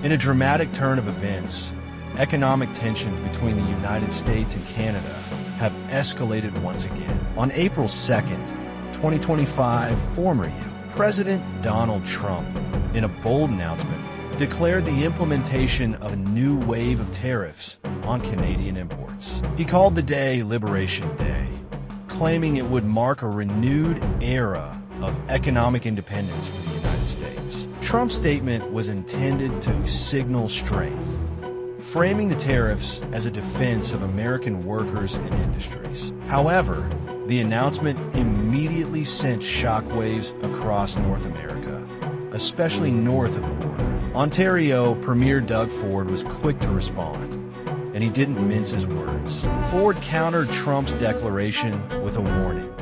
In a dramatic turn of events, economic tensions between the United States and Canada have escalated once again. On April 2nd, 2025, former President Donald Trump, in a bold announcement, declared the implementation of a new wave of tariffs on Canadian imports. He called the day Liberation Day, claiming it would mark a renewed era of economic independence for the United States. Trump's statement was intended to signal strength, framing the tariffs as a defense of American workers and industries. However, the announcement immediately sent shockwaves across North America, especially north of the border. Ontario Premier Doug Ford was quick to respond, and he didn't mince his words. Ford countered Trump's declaration with a warning.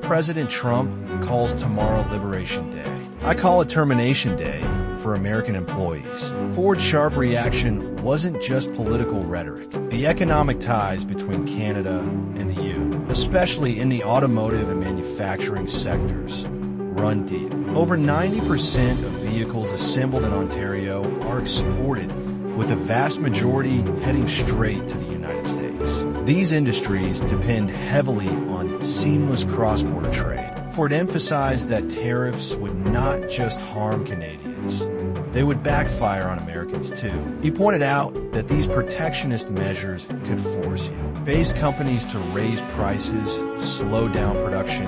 President Trump calls tomorrow Liberation Day. I call it Termination Day for American employees. Ford's sharp reaction wasn't just political rhetoric. The economic ties between Canada and the EU, especially in the automotive and manufacturing sectors, run deep. Over 90% of vehicles assembled in Ontario are exported, with a vast majority heading straight to the United States. These industries depend heavily on seamless cross-border trade. Ford emphasized that tariffs would not just harm Canadians, they would backfire on Americans too. He pointed out that these protectionist measures could force U.S. companies to raise prices, slow down production,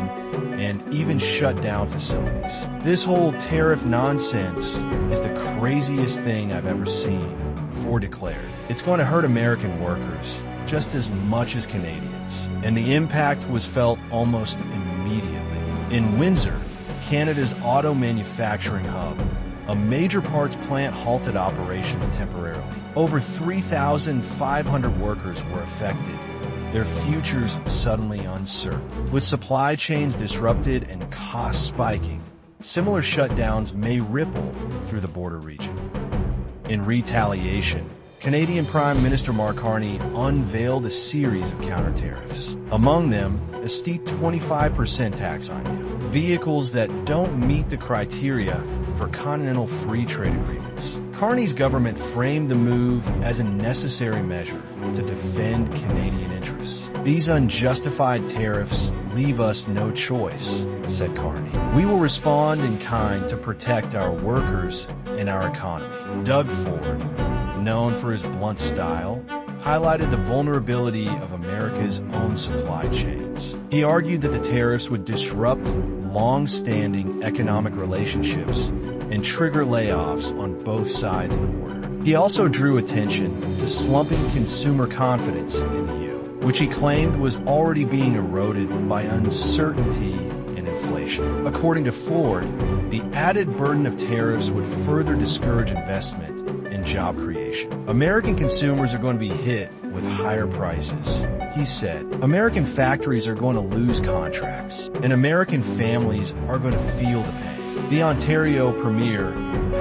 and even shut down facilities. This whole tariff nonsense is the craziest thing I've ever seen, Ford declared. It's going to hurt American workers just as much as Canadians, and the impact was felt almost immediately. In Windsor, Canada's auto manufacturing hub, a major parts plant halted operations temporarily. Over 3,500 workers were affected, their futures suddenly uncertain. With supply chains disrupted and costs spiking, similar shutdowns may ripple through the border region. In retaliation, Canadian Prime Minister Mark Carney unveiled a series of counter-tariffs. Among them, a steep 25% tax on vehicles that don't meet the criteria for continental free trade agreements. Carney's government framed the move as a necessary measure to defend Canadian interests. These unjustified tariffs leave us no choice, said Carney. We will respond in kind to protect our workers and our economy. Doug Ford, known for his blunt style, highlighted the vulnerability of America's own supply chains. He argued that the tariffs would disrupt long-standing economic relationships and trigger layoffs on both sides of the border. He also drew attention to slumping consumer confidence in the EU, which he claimed was already being eroded by uncertainty and inflation. According to Ford, the added burden of tariffs would further discourage investment and job creation. American consumers are going to be hit with higher prices, he said. American factories are going to lose contracts, and American families are going to feel the pain. The Ontario Premier,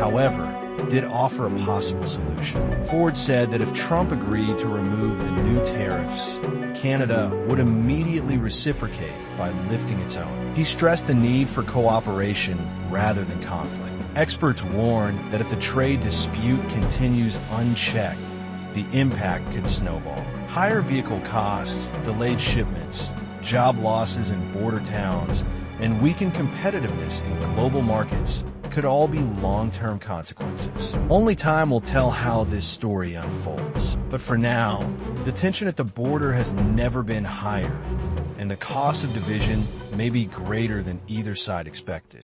however, did offer a possible solution. Ford said that if Trump agreed to remove the new tariffs, Canada would immediately reciprocate by lifting its own. He stressed the need for cooperation rather than conflict. Experts warn that if the trade dispute continues unchecked, the impact could snowball. Higher vehicle costs, delayed shipments, job losses in border towns, and weakened competitiveness in global markets could all be long-term consequences. Only time will tell how this story unfolds. But for now, the tension at the border has never been higher, and the cost of division may be greater than either side expected.